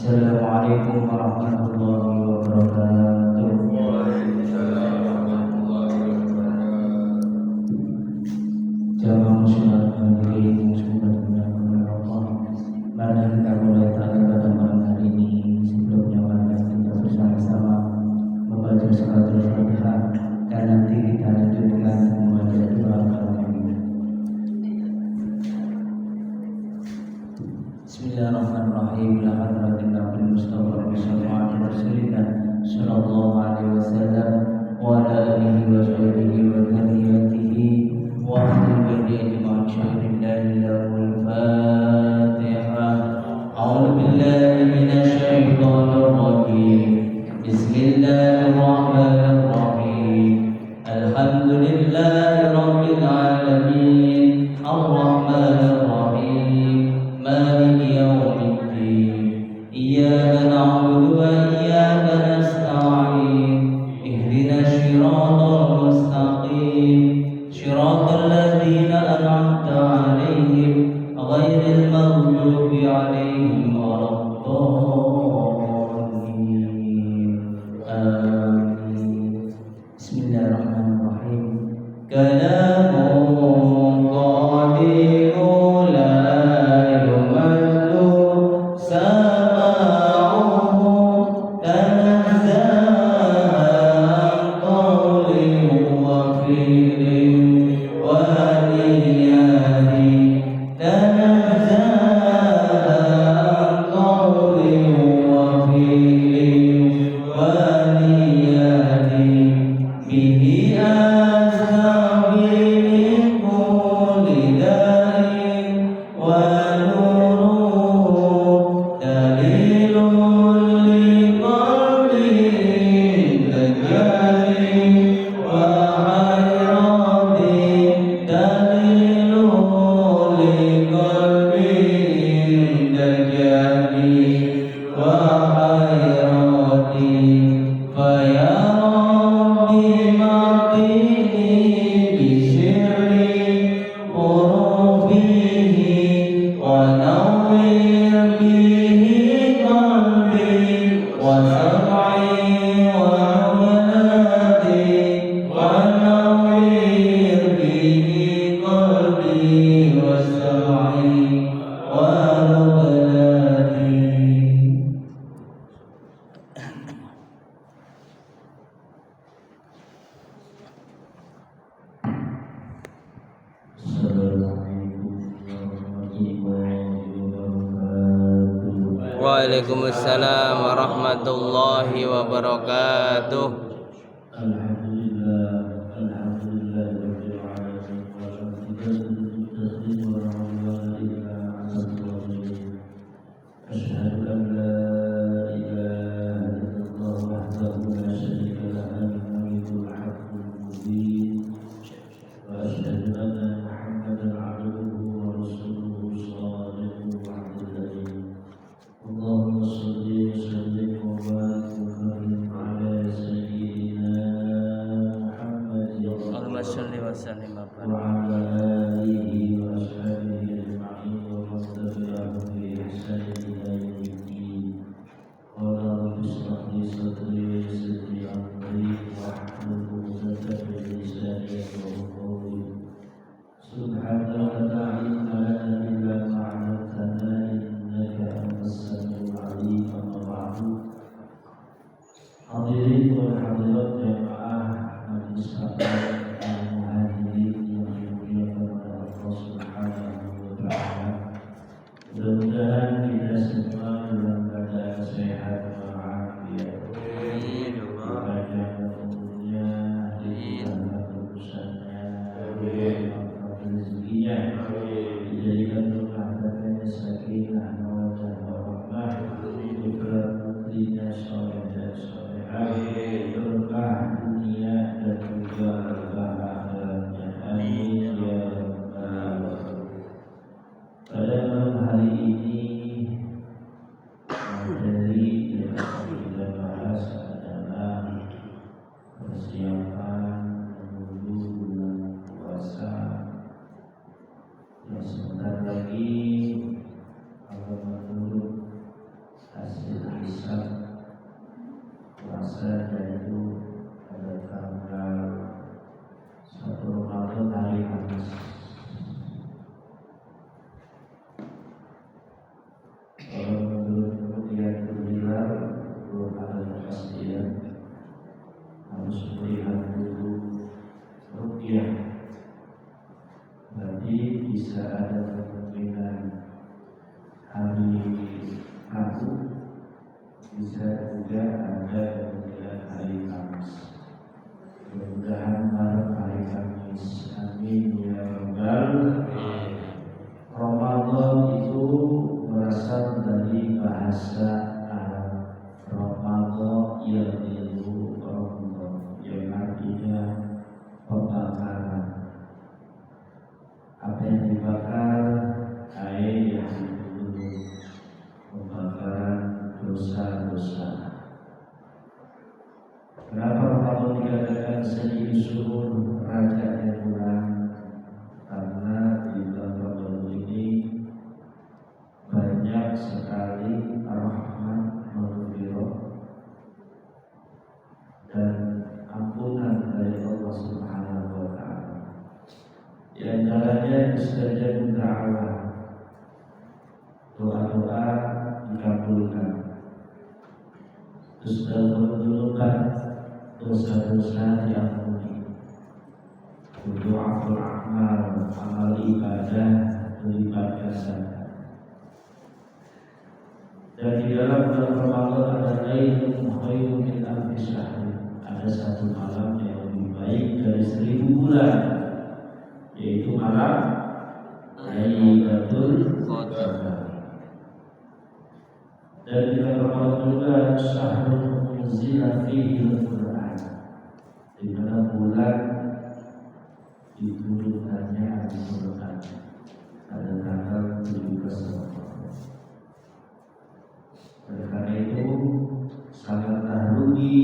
Assalamualaikum warahmatullahi wabarakatuh. Waalaikumsalam warahmatullahi wabarakatuh. Jamaah muslimin hadirin semoga dimuliakan Allah. Mari kita mulai pada malam hari ini. Sebelumnya mari kita bersama-sama membaca salatul Fatihah dan nanti kita lanjutkan membaca doa malam ini. Bismillahirrahmanirrahim. La hadratin Nabi Mustafa sallallahu alaihi wasallam wa ala alihi wa sahbihi wa dzurriyyatihi wa ahli baiti ajma'in. Syahidillahil Fatihah. A'udzu billahi minasy syaithanir rajim. Bismillahirrahmanirrahim. Alhamdulillahi rabbil alamin. Ar-Rahmanir Rahim. Maliki yaumiddin. Iyyaka na'budu wa iyyaka nasta'in. Ihdinas siratal mustaqim. Siratal ladzina an'amta 'alaihim ghairil maghdubi 'alaihim waladdallin. Amin. Bismillahirrahmanirrahim. Kalamun qadimun la yumallu sama'uhu tanazzahan qawlin wa fi'lin wa niyati tanazzahan qawlin wa fi'lin wa niyati bihi asabi min kulli da'in wa nuru dalilun li qalbin tajali wa hayratin dalilun li qalbin tajali wa hayratin faya rabbi ma'tini bisirri urufihi wa nawwir bihi qalbi wa sam'i wa waladi wa nawwir bihi qalbi wa sam'i wa waladi. Waalaikumsalam warahmatullahi wabarakatuh. Alhamdulillah, alhamdulillah rabbil alamin. Asyhadu an la ilaha illallah wahdahu la syarika lahu al-mulikul haqqul mubin. Wa asyhadu anna Muhammadan 'abduhu wa rasuluhu shadiqul wa'dil amin. Allahumma shalli wa sallim wa barik wa karim ala sayyidina Muhammadin Allahumma shalli wa sallim wa wa barik. ala alihi wa sahbihi ajma'in wa man tabi'ahum bi ihsan ila yaumiddin. Qala rabbi ishrah li sadri wa yassir li amri wahlul 'uqdatam min lisani yafqahu qawli. Subhanaka la ilma lana illa ma 'allamtana innaka antas samiul 'alim. Amma ba'du. Hadirin wal hadirat jamaah majelis taklim al-muhajirin yang dimuliakan oleh Allah Subhanahu wa taala. Mudah-mudahan kita semua dalam keadaan sehat walafiat. Diberikan umurnya, diberikan urusannya, diberikan rezekinya, dijadikan rumah tangganya sakinah mawaddah warahmah, diberikan putrinya saleh dan salehah, berkah dunia dan juga dosa. Kenapa Ramadan dikatakan sayyidul syuhur, rajanya bulan? Karena di bulan Ramadan ini banyak sekali rahmat, maghfirah dan ampunan dari Allah Subhanahu wa taala. Di antaranya mustajabun da'wah, doa-doa dikabulkan. Terus dalam dosa-dosa diampuni. Doaul amal, amal ibadah dilipat gandakan. Dan di dalam bulan Ramadan ada lailun khairun min alfi syahr. Ada satu malam yang lebih baik dari 1000 bulan, yaitu malam Lailatul Qadar. Dan di dalam Ramadan juga syahrul unzila fihi al-Qur'an, di mana bulan diturunkannya Al-Qur'an pada tanggal 17 Ramadan. Oleh karena itu sangatlah rugi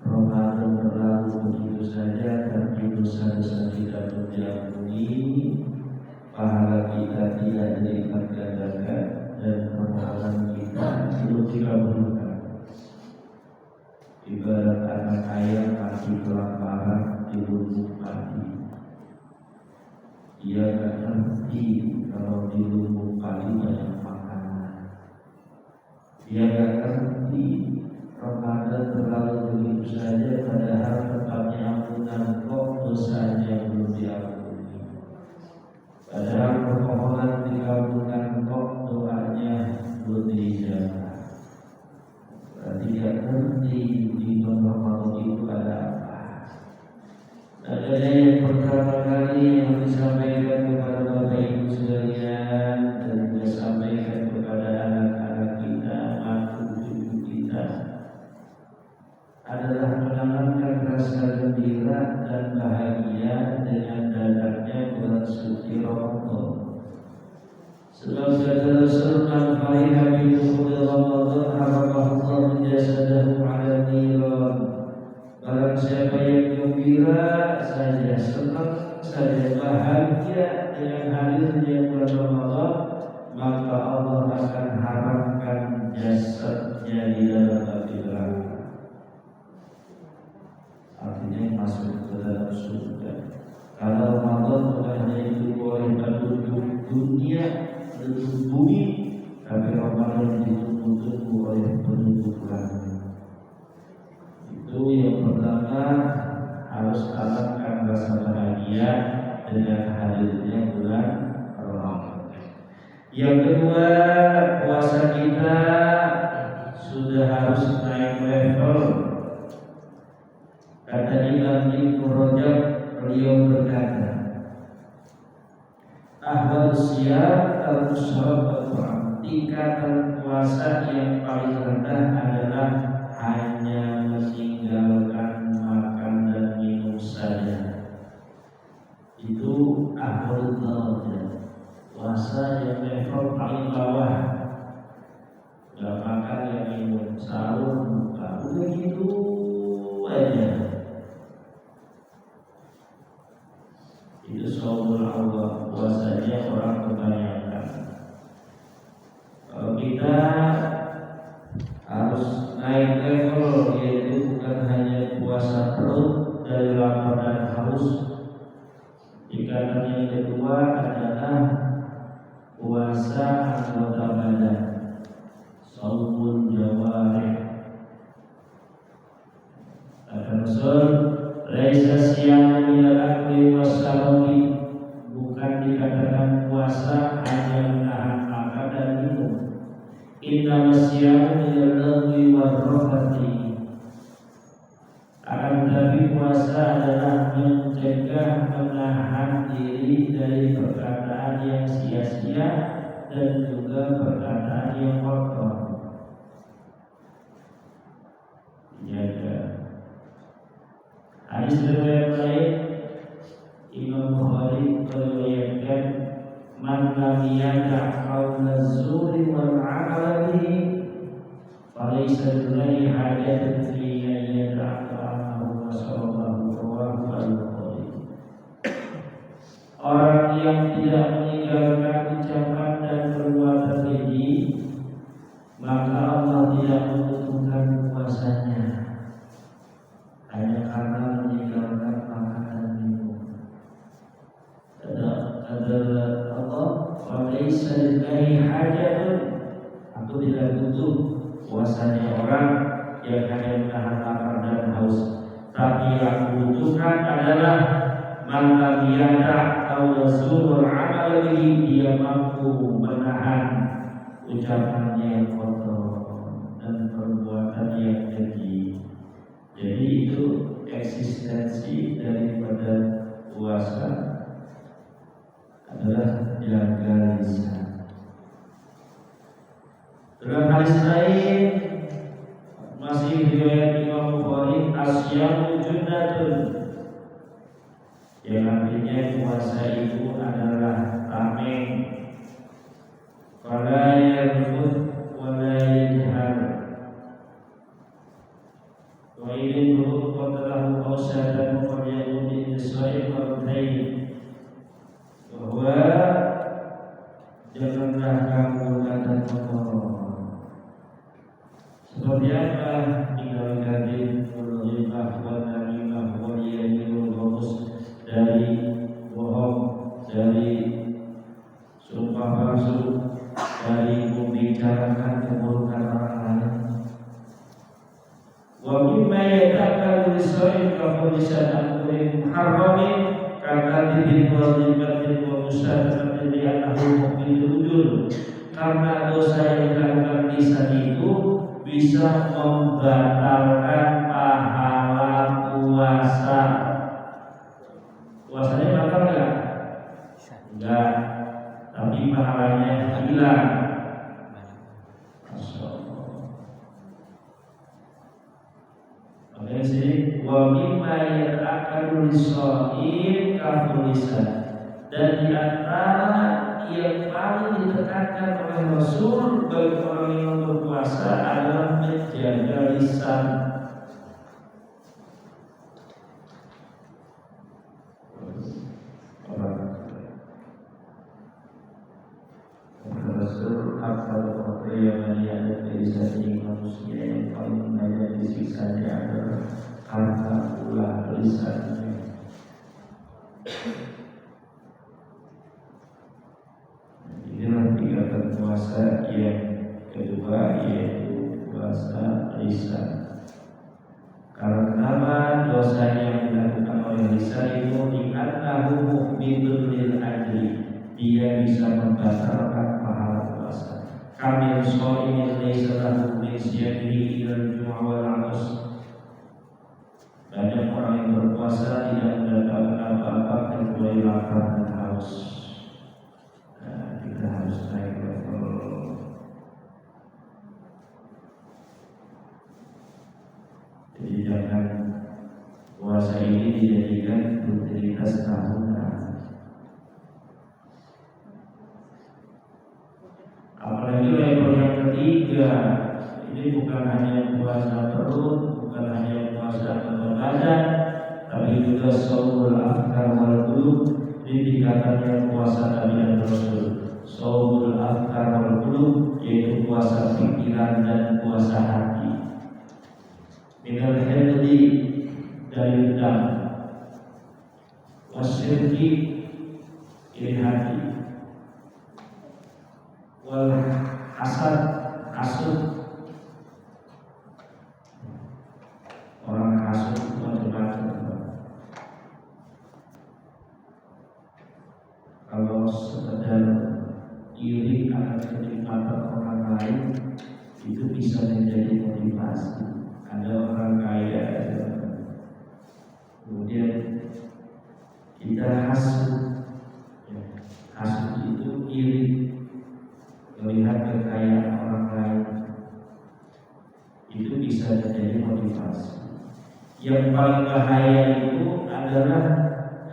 Ramadan berlalu begitu saja tapi dosa-dosa kita pun diampuni, pahala kita tidak dilipat gandakan, dan permohonan kita belum dikabulkan. Ibarat anak ayam mati kelaparan di lubuk padi. Ia tak ngerti kalau di lubuk padi banyak makanan. Ia tak ngerti Ramadan berlalu begitu saja, padahal tempatnya ampunan kok dosanya belum diampuni. Padahal permohonan dikabulkan kok doanya belum dijawab. Tidak ngerti di bulan Ramadan itu ada apa. Adanya yang pertama kali yang disampaikan kepada Bapak Ibu sekalian dan disampaikan kepada anak-anak kita, anak cucu kita, adalah menanamkan rasa gembira dan bahagia dengan datangnya bulan suci Ramadan. Sebab kata Rasulullah fariha bi dukhul Ramadan haramahu jasadahu ala niran. Barang siapa yang gembira saja, senang saja, bahagia dengan hadirnya bulan Ramadan, maka Allah akan haramkan jasadnya di dalam api neraka. Artinya masuk ke dalam surga. Kalau Ramadan bukan hanya itu oleh penduduk dunia, penduduk bumi, tapi Ramadan ditunggu-tunggu oleh penduduk langit. Itu yang pertama, harus tanamkan rasa bahagia dengan hadirnya bulan Ramadan. Yang kedua, puasa kita sudah harus naik level. Kata Imam Ibnu Rajab, beliau berkata, ahwal siyam al-musyrab al-Quran, tingkatan puasa yang paling rendah adalah hanya meninggalkan makan dan minum saja. Itu ahwal darajat, puasa yang level paling bawah, gak makan gak minum, sahur buka, udah gitu aja. Itu saumul Allah, puasanya orang kebanyakan. Kalau kita harus naik level, yaitu bukan hanya puasa perut dari lapar dan haus. Tingkatan yang kedua adalah puasa anggota badan, saumul jawarih. Kata Rasul, laisa siyamu minal akli wasyarabi, bukan dikatakan puasa hanya menahan makan dan minum. Inna masyiyamu minal lagwi warrafati, akan tetapi puasa adalah mencegah, menahan diri dari perkataan yang sia-sia dan juga perkataan yang kotor. Jaga. Hadis riwayat lain, Imam Bukhari meriwayatkan, man lam yada' qaula zuri wal 'amala bihi, fala وليس لله حاجة في أن يدع طعامه وشرابه رواه البخاري. Orang yang tidak meninggalkan ucapan dan perbuatan keji, maka Allah tidak membutuhkan puasanya hanya karena meninggalkan makan dan minum. Kata Allah, "Walaysa lillahi hajatun." Aku tidak butuh puasanya orang yang hanya menahan lapar dan haus, tapi yang butuhkan adalah man lam yada' aw yasur amal bihi, dia mampu menahan ucapannya yang kotor dan perbuatan yang keji. Jadi itu eksistensi daripada puasa adalah jaga lisan. Dalam hadis lain masih riwayat Imam Bukhari, asyamu junnatun, yang artinya puasa itu adalah tameng, wala yarfud wala yajhar, wa idin buruk qatalahu qawsatan qawiyatun biswa'i qardain, bahwa janganlah kamu kata kotor. Seperti apa? Tinggalkan ghibah wa namimah wa yaminul ghamus, dari bohong, dari sumpah palsu, dari membicarakan keburukan orang lain. Wa mimma yata'akkalu lisa'in kafulisan amrin muharramin kata dibin wa zibatin wa musyaratin li'anahu mu'minul ujul. Karena dosa yang dilakukan lisan itu bisa membatalkan pahala puasa. Puasanya batal enggak? Enggak, tapi pahalanya hilang. Oke, sini wa mimma yata'akkalu lis-shaim kafulisan, dan di antara yang paling ditekankan oleh Rasul bagi orang yang berpuasa adalah menjaga lisan. Rasul akal yang ada di lisan manusia yang paling banyak disiksanya adalah karena ulah lisannya. Inilah tingkatan puasa yang kedua, yaitu puasa lisan. Karena kenapa dosa yang dilakukan oleh lisan itu diannahu muhbitun lil ajri, dia bisa membatalkan pahala puasa. Kamil sha'imin laysa lahu min siyamihi ila al-jumu'ah wal 'atas. Banyak orang yang berpuasa tidak mendapatkan apa-apa kecuali lapar dan haus. Kita harus naik level. Jadi jangan puasa ini dijadikan rutinitas tahunan. Apalagi level yang ketiga, ini bukan hanya puasa perut, bukan hanya puasa badan, tapi juga shaumul afkar wal qulub. Ini tingkatannya puasa Nabi dan Rasul. Shaumul afkar wal qulub, yaitu puasa pikiran dan puasa hati. Minal hildi, dari dendam, wasyirki, iri hati, wal hasad, hasud. Orang hasud macam-macam. Kalau sekedar iri akan kenikmatan orang lain, itu bisa menjadi motivasi. Ada orang kaya, kemudian kita hasud. Hasud itu iri, melihat kekayaan orang lain, itu bisa menjadi motivasi. Yang paling bahaya itu adalah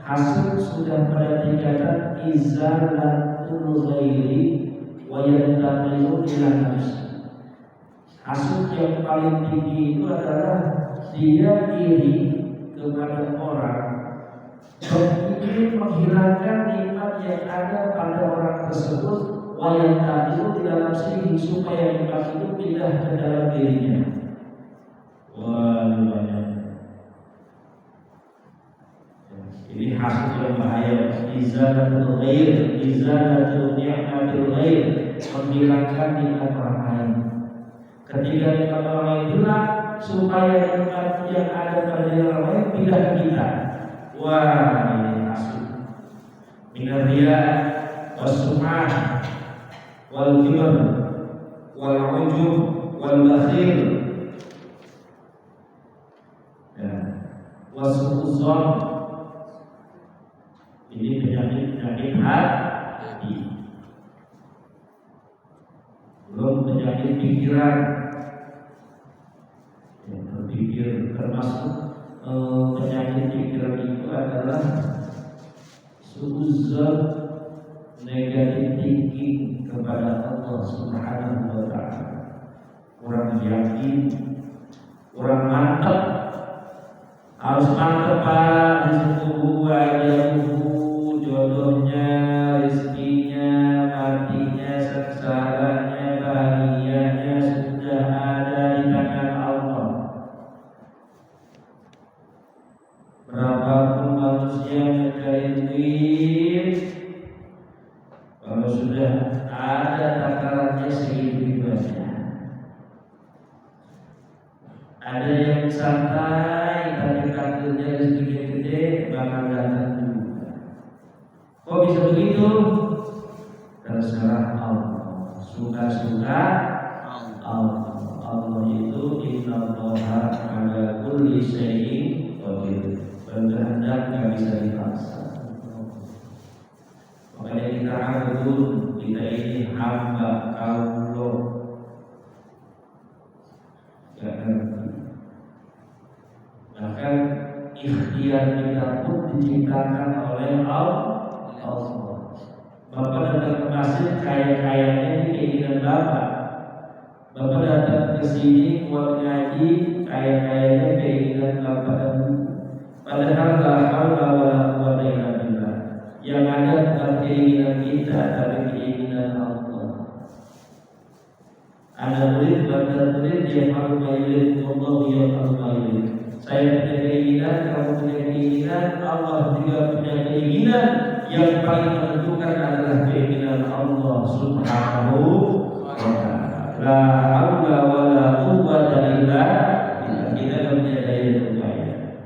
hasud sudah pada tingkatan izalatul ghairi wa yantamilu ila nafsi. Hasud yang paling tinggi itu adalah dia iri kepada orang dan ingin menghilangkan nikmat yang ada pada orang tersebut, wayang itu di dalam sini supaya nikmat itu pindah ke dalam dirinya. Wah, banyak. Ini hasud yang bahaya. Izalatul ghair, izalatul ni'matul ghair, menghilangkan nikmat orang lain. Ketika nikmat orang lain hilang, supaya nikmat yang ada pada diri orang lain pindah ke kita. Wah, ini hasud. Minar riya, was-sum'ah, wal kibr, wal ujub, wal bakhil, was-su'uzon. Ini penyakit hati. Belum penyakit pikiran. Yang berpikir termasuk penyakit pikiran itu adalah suuzon, negatif thinking kepada Allah Subhanahu wa ta'ala. Kurang yakin, kurang mantap. Harus mantap Pak, disitu aja jodohnya, rezekinya, matinya, sengsaranya, bahagianya sudah ada di tangan Allah. Berapapun manusia mencari duit, kalau sudah ada takarannya segitu aja. Ada yang santai tapi takdirnya sedikit gede bakal datang juga. Kok bisa begitu? Terserah Allah. Suka-suka Allah. Allah itu innallaha ala kulli syai'in qadir. Berkehendak nggak bisa dipaksa. Makanya kita abdun, kita ini hamba Allah. Gak ngerti. Bahkan ikhtiar kita pun diciptakan oleh Allah. Bapak datang ke masjid kaya-kayanya ini keinginan Bapak. Bapak datang ke sini buat ngaji kaya-kayanya keinginan Bapak dan Ibu. Padahal la haula wala quwwata illa billah. Yang ada bukan keinginan kita tapi keinginan Allah. Ada murid baca murid dia malu mailin Allah dia malu mailin. Saya punya keinginan, kamu punya keinginan, Allah juga punya keinginan. Yang paling menentukan adalah keinginan Allah Subhanahu wa ta'ala. La haula wala quwwata illa billah. Kita punya daya upaya.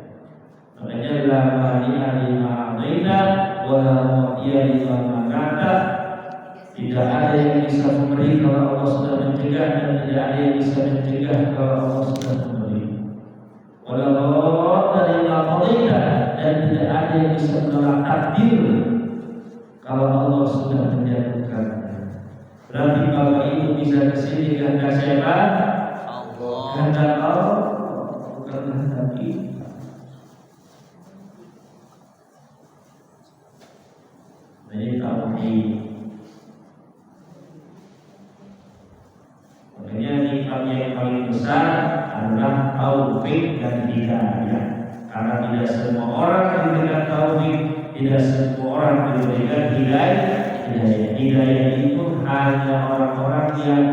Makanya la mani'a lima a'taina wa la mu'tiya lima mana'ta. Tidak ada yang bisa memberi kalau Allah sudah mencegah, dan tidak ada yang bisa mencegah kalau Allah sudah memberi. Wala radda lima qadaita, dan tidak ada yang bisa menolak takdir kalau Allah sudah menjatuhkannya. Berarti Bapak Ibu bisa kesini karena siapa? Allah. Karena Allah, bukan karena kita. Ini tauhid. Makanya nikmat yang paling besar adalah taufik dan hidayah. Karena tidak semua orang diberikan taufik, tidak semua orang diberikan hidayah. Hidayah itu hanya orang-orang yang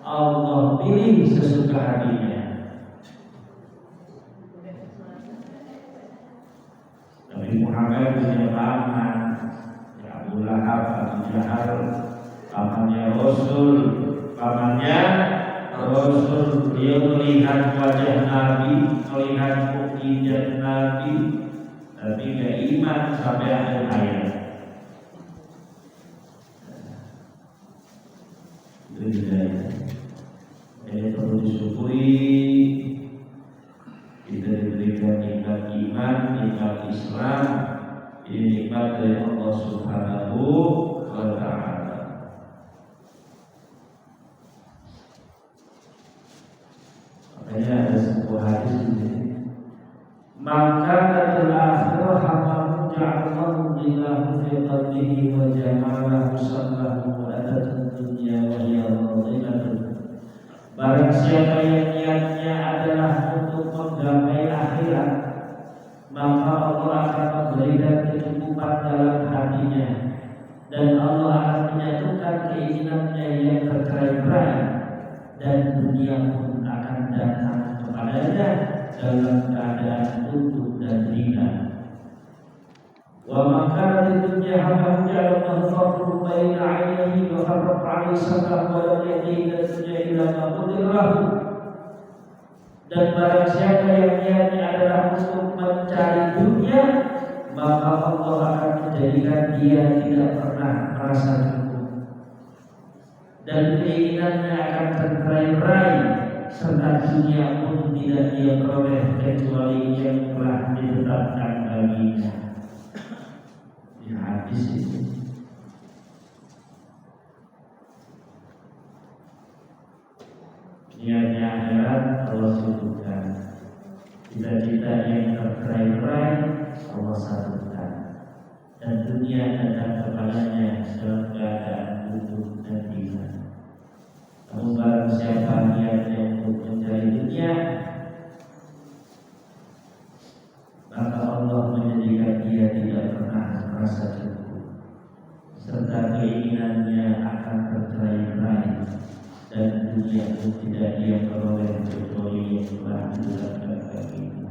Allah pilih sesuka hatinya. Nabi Muhammad punya paman, ya Abu Lahab, Abu Jahal, pamannya Rasul, dia melihat wajah Nabi, melihat mukjizat Nabi, tapi gak iman sampai akhir hayat. Itu hidayah. Ini perlu disyukuri. Kita diberikan nikmat iman, nikmat Islam, ini nikmat dari Allah Subhanahu wa ta'ala. Makanya ada sebuah hadis ini. Maka dari akhirah hamamu ja'allahu lilahu fi qalbihi wa jamalahu sallahu wa adatun dunya wa hiya radinatun. Barang siapa yang niatnya adalah untuk menggapai akhirat, maka Allah akan memberikan kecukupan dalam hatinya, dan Allah akan menyatukan keinginannya yang tercerai-berai, dan dunia pun akan datang kepadanya dalam keadaan utuh dan ringan. Wa maka di dunia hamba ja'alahu faqru baina 'ainaihi wa farraqa 'alaihi sabah wa lam ya'tihi dunya illa ma qadirlahu. Dan barang siapa yang niatnya adalah untuk mencari dunia, maka Allah akan menjadikan dia tidak pernah merasa cukup, dan keinginannya akan tercerai-berai, serta dunia pun tidak dia peroleh kecuali yang telah ditetapkan baginya. Di hadis itu niatnya akhirat Allah cukupkan, cita-cita yang tercerai-berai Allah satukan, dan dunia datang kepadanya dalam keadaan utuh dan ringan. Namun barang siapa niatnya untuk mencari dunia, maka Allah menjadikan dia tidak pernah merasa cukup, serta keinginannya akan tercerai-berai, dan dunia itu tidak dia peroleh kecuali yang telah ditetapkan baginya.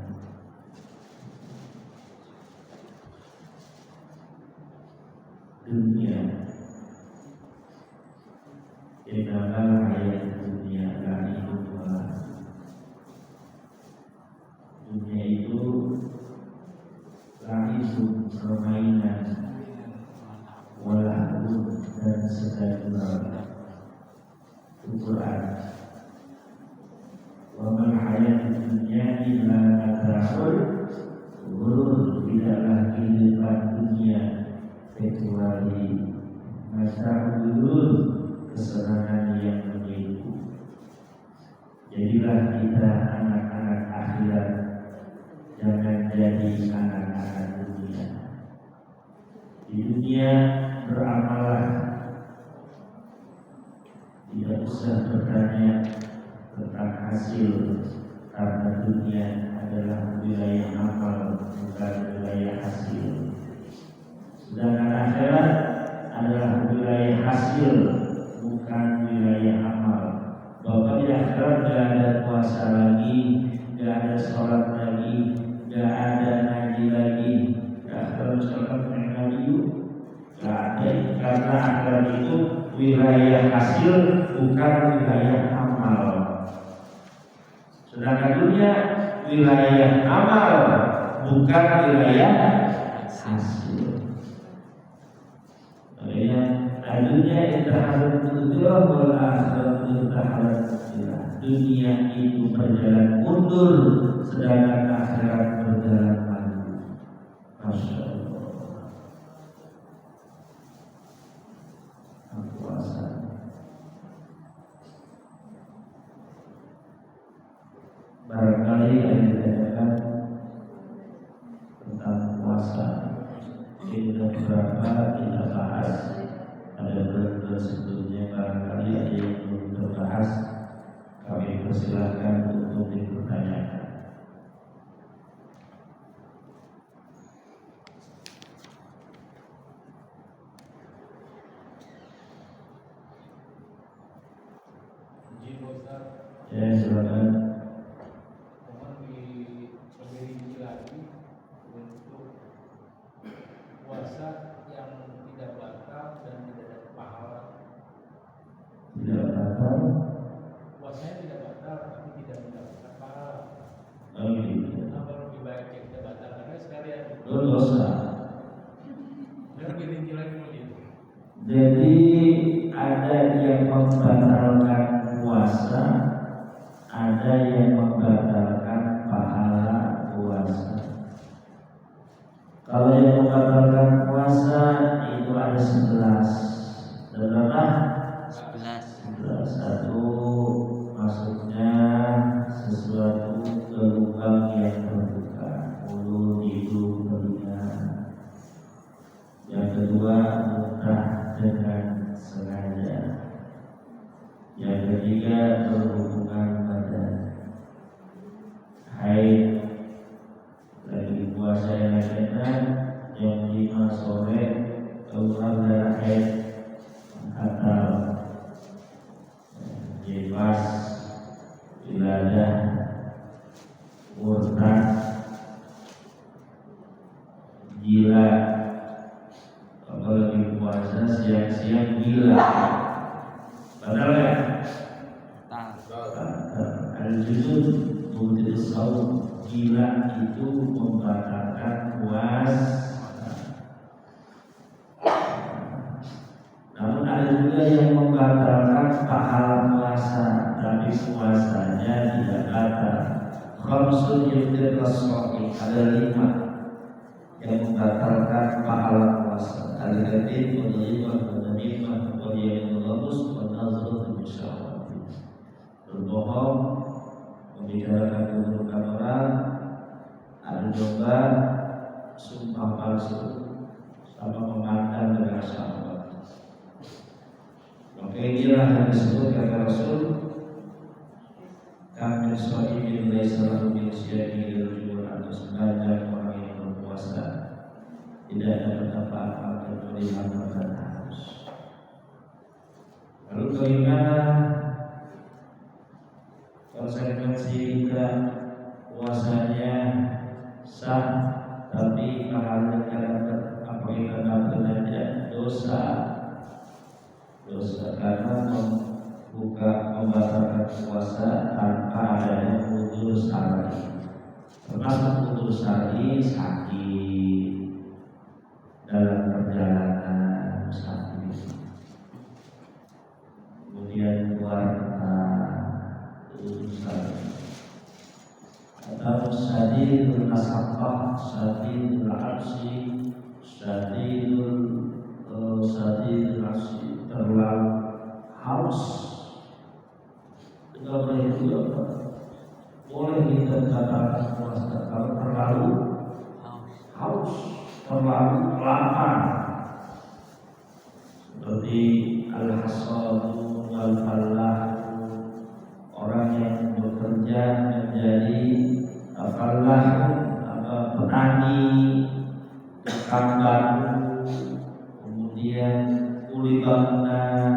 Dunia innamal hayat dunia la'ibun wa lahu. Dunia itu la'ibun, permainan, wa lahu, dan sedang Al-Quran. Wa mal hayat dunia illa mata'ul ghurur, tidaklah kehidupan dunia kecuali mata'ul ghurur, kesenangan yang menipu. Jadilah kita anak-anak akhirat, jangan jadi anak-anak dunia. Di dunia beramallah, tidak usah bertanya tentang hasil, karena dunia adalah wilayah amal, bukan wilayah hasil. Sedangkan akhirat adalah wilayah hasil, bukan wilayah amal. Bahwa di akhirat gak ada puasa lagi, gak ada sholat lagi, gak ada ngaji lagi. Akhirat sholat ngaji yuk, gak ada, karena akhirat itu wilayah hasil, bukan wilayah amal. Sedangkan dunia wilayah amal, bukan wilayah hasil. Dunia intaharat mudbirah wal akhirat intaharat mudbirah. Dunia itu berjalan mundur, sedangkan akhirat berjalan maju. Masya Allah. Puasa. Barangkali yang ditanyakan tentang puasa ini beberapa kita bahas. Ada beberapa sebelumnya, barangkali ada yang belum terbahas, kami persilahkan untuk dipertanyakan. Ya, silakan. Mohon diperinci lagi untuk puasa yang tidak batal dan tidak ada pahala. Tidak batal. Puasanya tidak batal tapi tidak mendapatkan pahala. Oh gitu. Apa lebih baik yang tidak batal karena sekalian Dosa. biar dirinci lagi begitu. Jadi ada yang membatalkan puasa, ada yang membatalkan pahala puasa. Kalau yang membatalkan puasa itu ada 11. Berapa? 11. Satu, masuknya sesuatu ke lubang yang terbuka, mulut, hidung, telinga. Yang kedua, muntah dengan sengaja. Yang ketiga, berhubungan Al-junun mubtil saum, gila itu membatalkan puasa. Namun ada juga yang membatalkan pahala puasa, tapi puasanya tidak batal. Khamsun yubtil as-shaum, ada 5 yang membatalkan pahala puasa. Al-kadhib, wal-ghibah, wal-namimah, wal-yamin al-ghamus, wal-nazratu bisyahwat. Berbohong, membicarakan keburukan orang, adu domba, sumpah palsu, sama memandang dengan syahwat. Maka inilah yang disebut kata Rasul, kami sohibin laisa lahu min siyamihi rujul, atau sebanyak orang yang berpuasa tidak ada apa-apa kecuali lapar dan haus. Lalu bagaimana konsekuensi kita puasanya sah tapi pahalanya dapat apa kita dapat aja dosa karena membatalkan puasa tanpa adanya udzur syar'i. Termasuk udzur syar'i sakit dalam perjalanan sakit, kemudian puasa udzur syar'i, atau syadidul masyaqqah, syadidul 'arsy, syadidul terlalu haus. Tidak boleh juga, boleh kita katakan puasa kalau terlalu haus, terlalu lapar, seperti al-hasadu wal-fallahu, orang yang bekerja menjadi fallahu, petani, tukang batu, kemudian kuli bangunan,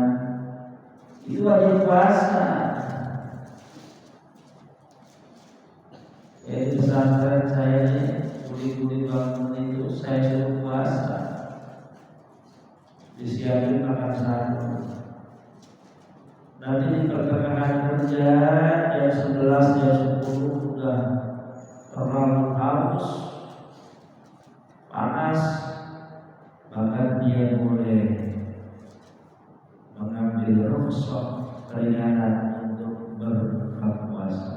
itu wajib puasa. Di pesantren saya ini kuli bangunan itu saya suruh puasa, disiapin makan sahur. Nanti di pertengahan kerja jam 11 jam 10 udah terlalu haus, panas, maka dia boleh mengambil rukhsah keringanan untuk berbuka puasa.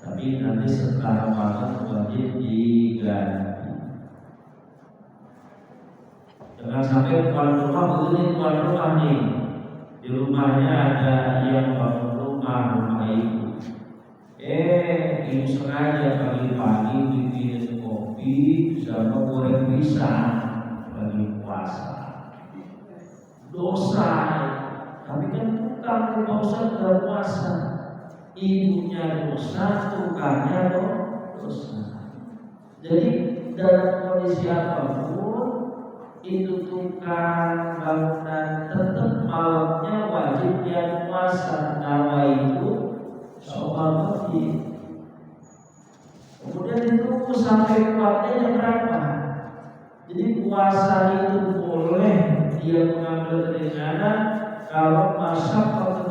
Tapi nanti setelah Ramadan wajib diganti. Jangan sampai tuan rumah begini, tuan rumah nih, di rumahnya ada yang bangun rumah ibu. Ibu sengaja pagi-pagi bikin kopi sama goreng pisang bagi puasa. Dosa, tapi kan bukan dosa dalam puasa. Ibunya dosa, tukangnya dosa. Jadi dalam kondisi apapun, itu tukang bangunan tetap malamnya wajib dia puasa. Nama itu soal kopi. Kemudian ditunggu sampai kuatnya berapa. Jadi puasa itu boleh dia mengambil keringanan kalau masak atau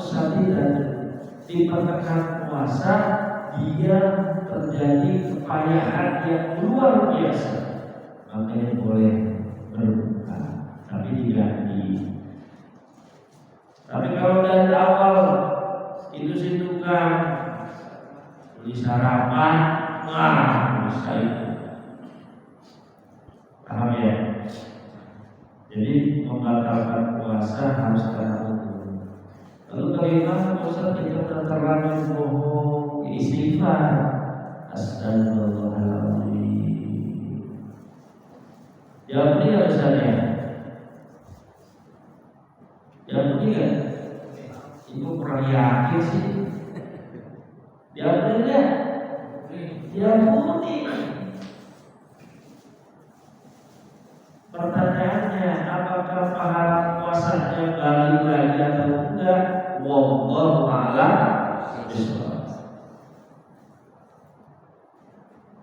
dan di pertengahan puasa dia terjadi kepayahan yang luar biasa, makanya boleh berbuka, tapi diganti. Tapi kalau dari awal itu si tukang beli sarapan, bisa itu, paham ya? Jadi membatalkan puasa harus karena hukum. Lalu bagaimana puasa kita terlanjur bohong, istighfar, astagfirullahaladzim. Jawab ini ya misalnya. Jawab ini kan? Ibu kurang yakin sih. Jawab ini ya. Jawab ini. Pertanyaannya, apakah pahala puasanya balik lagi atau enggak? Wallahu a'lam bishawab.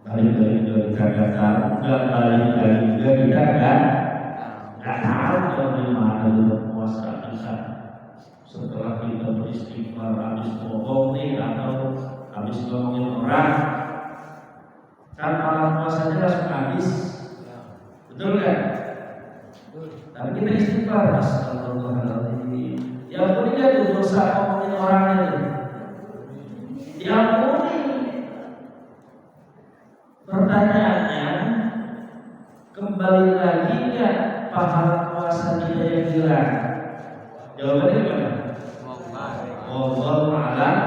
Balik lagi dari kagak tahu, enggak balik lagi juga kita enggak tahu bagaimana dalam puasa kita setelah kita beristighfar orang. Kan malam puasanya langsung habis, betul kan? Tapi kita istighfar, astagfirullahaladzim. Ya ampuni tuh dosa ngomongin orang itu. Diampuni. Pertanyaannya, kembali lagi nggak pahala puasa kita yang hilang? Jawabannya gimana? Wallahu a'lam.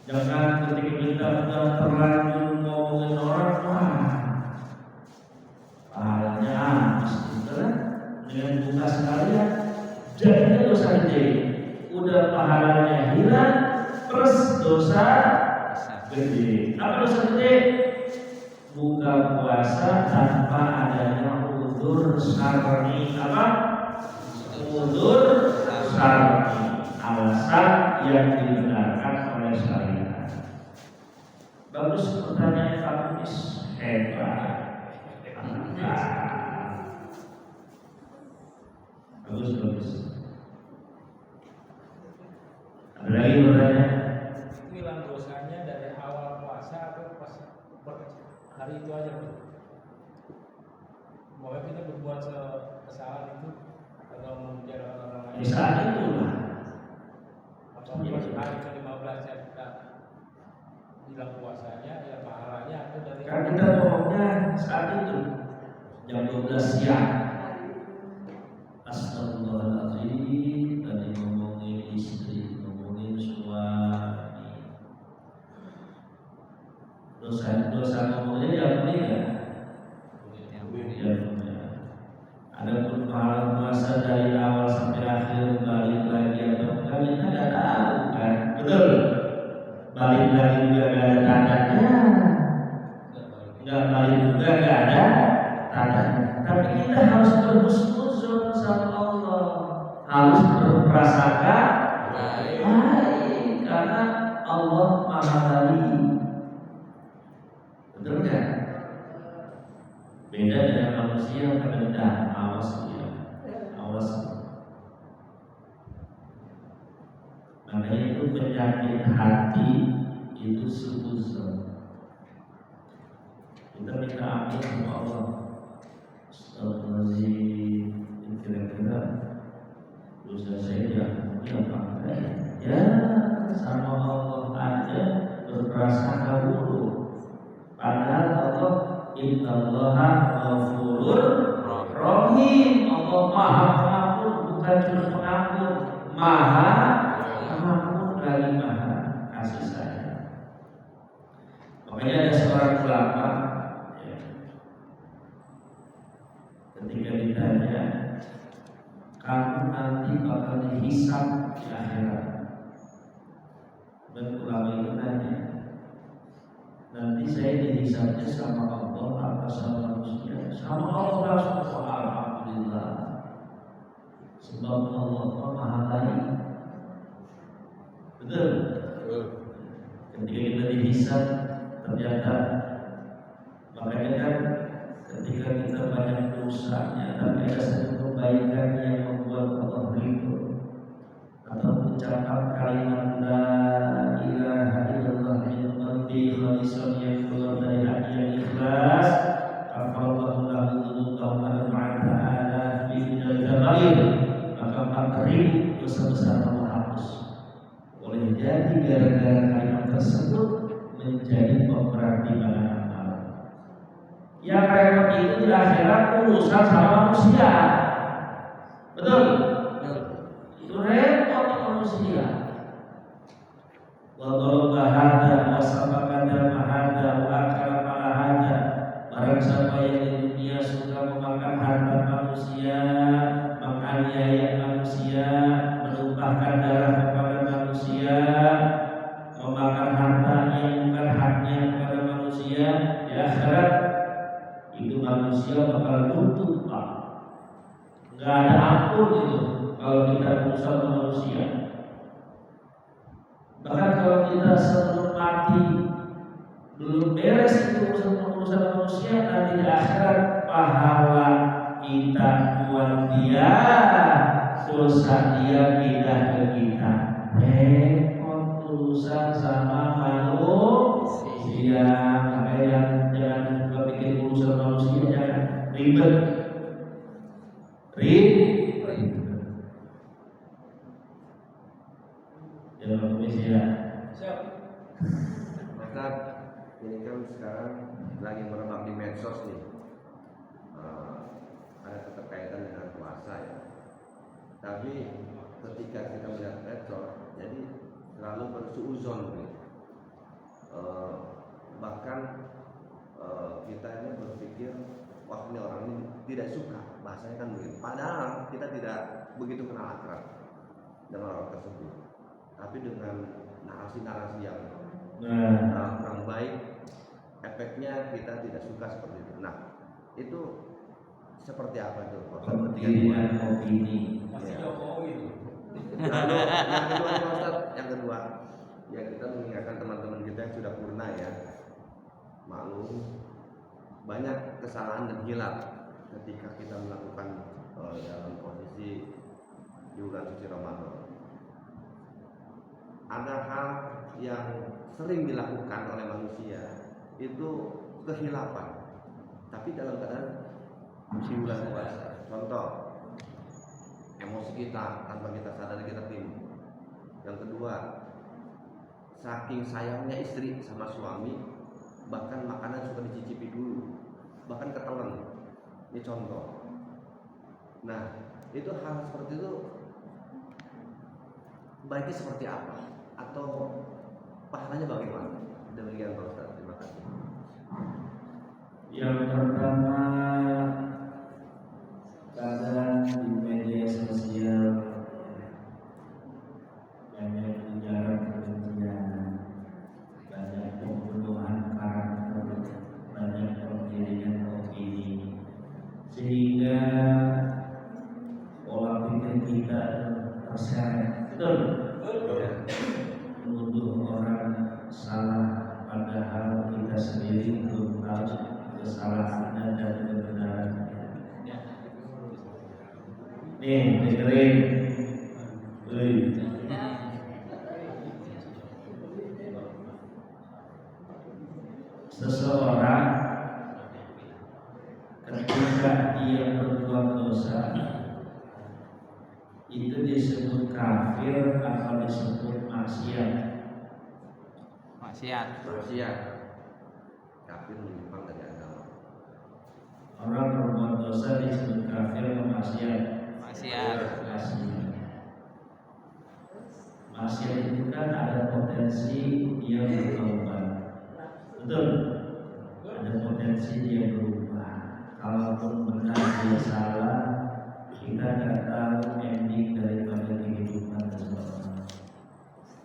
Jangan ketika kita sudah terlanjur ngomongin orang, pahalanya pasti dengan buka sekalian jadinya dosa gede. Udah pahalanya hilang plus dosa gede. Apa dosa gede? Buka puasa tanpa adanya udzur syar'i. Apa? Udzur syar'i, alasan yang dibenarkan oleh syariat. Bagus pertanyaan Pak Kunis, hebat. Bagus. Ada lagi pertanyaan? Hilang dosanya dari awal puasa atau pas hari itu aja, Bro? Bahwa kita berbuat kesalahan itu atau menjadikan orang lain. Di saat itu lah. Atau pas hari ke-15 ya kita hilang puasanya, ya pahalanya atau dari. Kan kita bohongnya saat itu jam 12 siang. Astagfirullahaladzim, tadi ngomongin istri, ngomongin suami. Dosa ngomongnya diampuni nggak? Ya. Adapun pahala puasa dari awal sampai akhir balik lagi atau enggak kita nggak tahu kan, betul? Balik lagi juga nggak ada tandanya, nggak balik juga nggak ada tandanya. Tapi kita harus berhusnuzon sama Allah, harus berprasangka baik karena Allah Maha Baik. Betul kan? Beda dengan manusia pendendam, awas dia, awas. Makanya itu penyakit hati itu suzon. Kita minta ampun sama Allah. Astagfirullahaladzim, kira-kira dosa saya diampuni apa enggak? Ya, sama Allah aja berprasangka buruk. Padahal Allah Innallaha ghafurur rahim. Allah Maha Pengampun, bukan cuma pengampun, Maha Pengampun lagi Maha Kasih Sayang. Makanya ada seorang ulama ya, ketika ditanya, kamu nanti bakal dihisab di akhirat, dan ulama itu nanya, nanti saya dihisabnya sama Allah apa sama manusia? Sama Allah subhanahu. Alhamdulillah. Sebab Allah Maha Baik. Betul? Ketika kita dihisab ternyata, makanya kan ketika kita banyak dosanya tapi ada satu kebaikan yang membuat Allah ridho, atau ucapan kalimat la ilaha illallah min qalbi khalisan yang keluar dari hati yang ikhlas, afallahu lahu dhunubahu al-ma'ala fi al-jabair, maka 4.000 dosa besar Allah hapus. Boleh jadi gara-gara kalimat tersebut menjadi pemberat timbangan amal. Yang repot itu di akhirat urusan sama manusia. Betul? Itu repot manusia. Wa bahada wasabakada mahada wa akala malahada. Barang siapa yang di dunia suka memakan harta manusia, menganiaya manusia, menumpahkan darah kepada manusia, memakan harta yang bukan haknya kepada manusia, di akhirat itu manusia bakal tutup, Pak. Nggak ada ampun itu kalau kita berusaha manusia. Bahkan kalau kita sebelum mati belum beres itu urusan manusia, nanti di akhirat pahala kita buat dia, dosa dia pindah ke kita. Repot urusan sama manusia. Makanya yang jangan juga bikin urusan manusia, jangan ribet. Ya komisi ya. Siap. Ustaz, ini kan sekarang lagi merebak di medsos nih. Ada keterkaitan dengan puasa ya. Tapi ketika kita melihat medsos, jadi selalu bersuuzon gitu. Bahkan kita ini berpikir, wah ini orang ini tidak suka, bahasanya kan begitu. Padahal kita tidak begitu kenal akrab dengan orang tersebut. Tapi dengan narasi-narasi yang kurang baik, efeknya kita tidak suka seperti itu. Nah, itu seperti apa itu? Kepentingan opini. Masih Jokowi itu. Lalu yang kedua, ya kita mengingatkan teman-teman kita yang sudah purna ya, maklum banyak kesalahan dan hilaf ketika kita melakukan dalam posisi di bulan suci Ramadan. Ada hal yang sering dilakukan oleh manusia itu kehilafan, tapi dalam keadaan bulan puasa. Contoh, emosi kita tanpa kita sadari kita timbul. Yang kedua, saking sayangnya istri sama suami, bahkan makanan suka dicicipi dulu, bahkan ketelan. Ini contoh. Nah, itu hal seperti itu baiknya seperti apa? Atau pahalanya bagaimana? Demikian Pak Ustaz, terima kasih. Yang pertama, kadang di media sosial banyak ujaran kebencian, banyak pembunuhan karakter, banyak penggiringan opini, sehingga pola pikir kita terseret. Betul? Menuduh orang salah, padahal kita sendiri belum tahu kesalahannya dan kebenarannya. Nih, dengerin. Seseorang ketika dia berbuat dosa itu disebut kafir atau disebut maksiat? Maksiat. Kafir menyimpang dari agama. Orang berbuat dosa disebut kafir atau maksiat? Maksiat. Maksiat itu kan ada potensi dia berubah. Betul? Ada potensi dia berubah. Kalaupun benar dia salah, kita tidak tahu ending daripada kehidupan seseorang.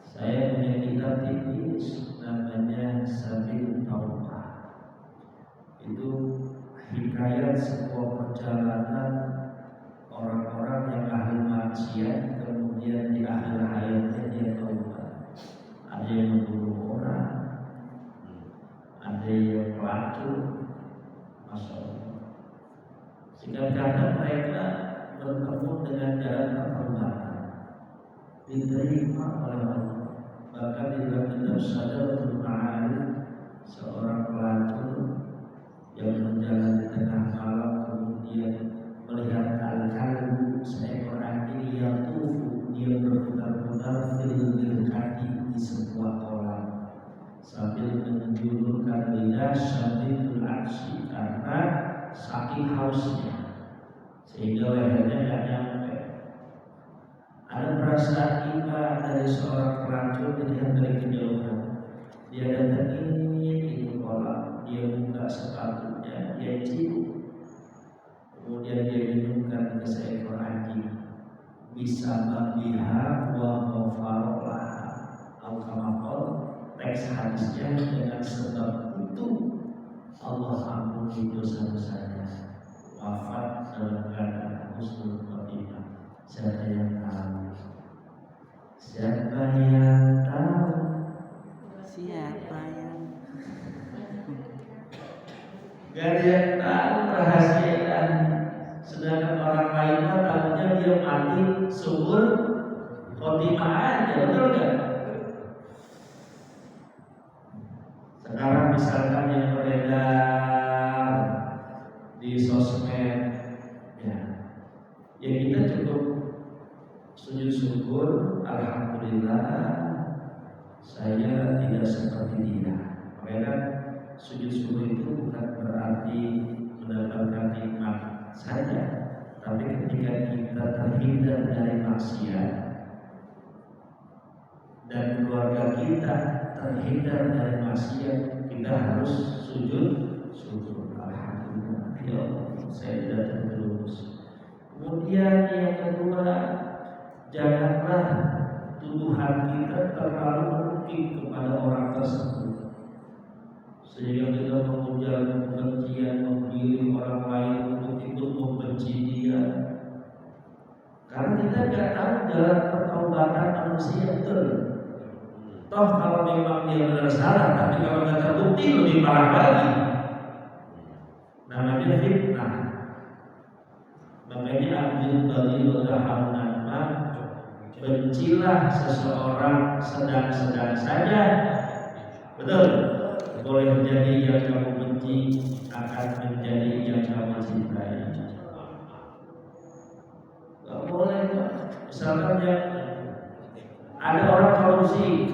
Saya punya kitab tipis namanya Sabil Taubah. Itu hikayat sebuah perjalanan orang-orang yang ahli maksiat, kemudian di akhir hayatnya dia taubat. Ada yang membunuh orang, ada yang pelacur, Masya Allah. Sehingga kadang mereka bertemu dengan jalan pertobatan, diterima oleh Allah. Bahkan di dalam kitab Sadaqatul Ma'arif, seorang pelacur yang berjalan di tengah malam kemudian melihat al-kalbu, seekor anjing yang tufu, dia berputar-putar fil kaki di sebuah kolam sambil menjulurkan lidah syadidul aksi karena saking hausnya sehingga lehernya tidak nyampe. Ada perasaan iba dari seorang pelacur dilihat dari kejauhan. Dia datangi itu kolam, dia buka sepatunya, dia cium, kemudian dia minumkan ke seekor anjing. Bisa babiha wa ghafarolah atau kamakol. Teks hadisnya dengan sebab itu Allah ampuni dosa-dosanya, wafat dalam keadaan husnul khotimah. Siapa yang tahu? Siapa yang tahu? Siapa yang Gak ada yang tahu rahasia ilahi. Sedangkan orang lain tahunya dia mati subur khotimah aja, betul gak? misalkan yang beredar di sosmed, ya kita cukup sujud syukur, alhamdulillah saya tidak seperti dia. Makanya sujud syukur itu bukan berarti mendapatkan nikmat saja, tapi ketika kita terhindar dari maksiat dan keluarga kita terhindar dari maksiat, kita harus sujud syukur. Alhamdulillah, ya Allah, saya tidak terjerumus. Kemudian yang kedua, janganlah tuduhan kita terlalu menukik kepada orang tersebut sehingga kita mengujar kebencian, memilih orang lain untuk ikut membenci dia. Karena kita tidak tahu jalan pertaubatan manusia, betul. Toh kalau memang dia benar salah, tapi kalau nggak terbukti lebih parah lagi. Namanya fitnah. Makanya ambil bagi wadahamunan ma, bencilah seseorang sedang-sedang saja. Betul. Boleh menjadi yang kamu benci akan menjadi yang kamu cintai. Gak boleh. Misalkan yang ada orang korupsi,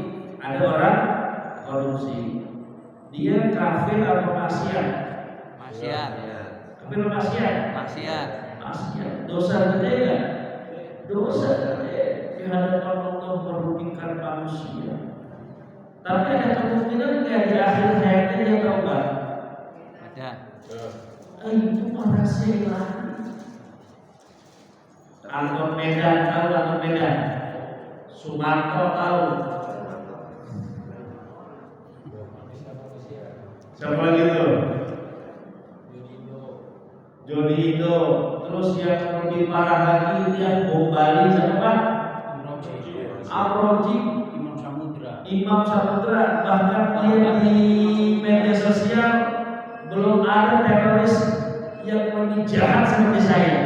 dia kafir atau maksiat? Maksiat. Kafir atau maksiat? Maksiat. Dosa gede kan? Dosa gede di hadapan Allah, merugikan manusia. Tapi ada kemungkinan nggak di akhir hayatnya dia taubat? Ada. Itu rahasia ilahi. Anton Medan tahu, Anton Medan. Sumarto tahu. Siapa lagi tuh? Joni Indo. Terus yang lebih parah lagi dia bom Bali siapa? Amroji. Imam Samudra. Bahkan dia di media sosial belum ada teroris yang lebih jahat seperti saya.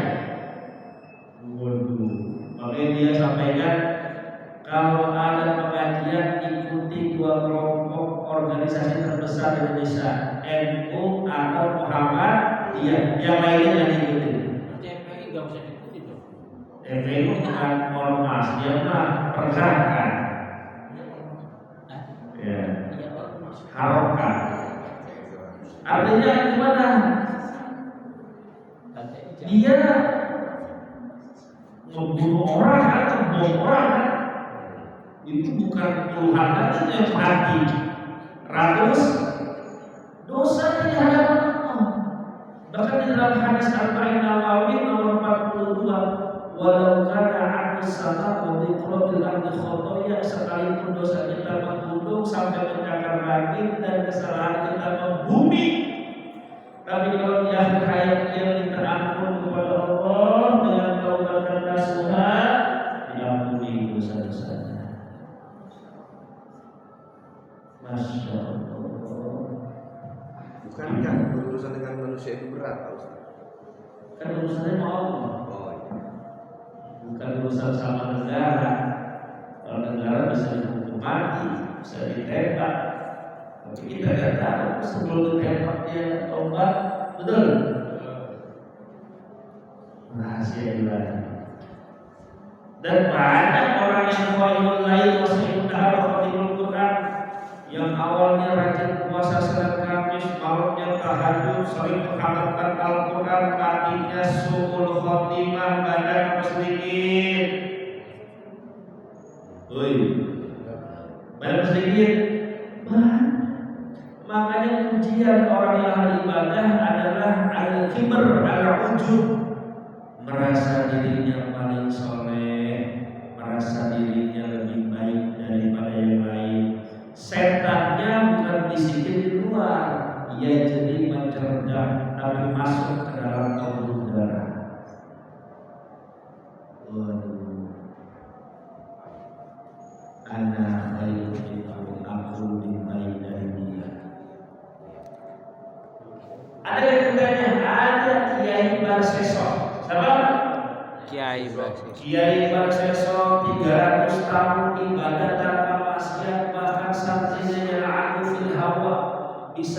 Waduh. Makanya dia sampaikan, kalau ada pengajian ikuti dua kelompok organisasi terbesar di Indonesia, NU atau Muhammadiyah, yang lainnya jangan diikuti. FPI nggak usah diikuti dong. FPI bukan ormas, dia mah pergerakan. Ya, harokat. Artinya gimana? Dia membunuh orang atau membom orang kan? Itu bukan puluhan lagi yang mati, ratus dosa di hadapan Allah. Bahkan di dalam hadis Arba'in Nawawi nomor 42, walau kana ahli sama wa biqrabil ardi khotoya, sekalipun dosa kita menggunung sampai mencakar langit dan kesalahan kita membumi, tapi kalau di akhir hayat dia minta ampun kepada Allah dengan taubatan nasuha, diampuni dosa-dosanya. Masya Allah. Bukankah berurusan dengan manusia itu berat, Pak Ustaz? Kan urusannya sama Allah, Oh iya. bukan urusan sama negara. Kalau negara bisa dihukum mati, bisa ditembak. Tapi kita tidak tahu sebelum ditembak dia taubat, betul? Rahasia ilahi. Dan banyak orang yang qaimul lail wa sahibul nahar wa khatibul Quran, yang awalnya rajin puasa Senin Kamis, malamnya tahajud, sering menghatamkan Al-Quran, matinya suul khotimah, badan sedikit. Badan sedikit. Makanya ujian orang yang ahli ibadah adalah al-kibr, al-ujub, merasa dirinya paling soleh, merasa dirinya lebih baik daripada yang lain. Setannya bukan bisikin di luar, ia jadi mencerdak tapi masuk ke dalam pembuluh darah. Anak baik itu aku lebih baik dari dia. Ada yang ketiganya, ada Kiai Barseso. Siapa? Kiai Basis. Kiai Barseso 300 tahun ibadah tanpa maksiat, bahkan santrinya yang aku fil hawa bisa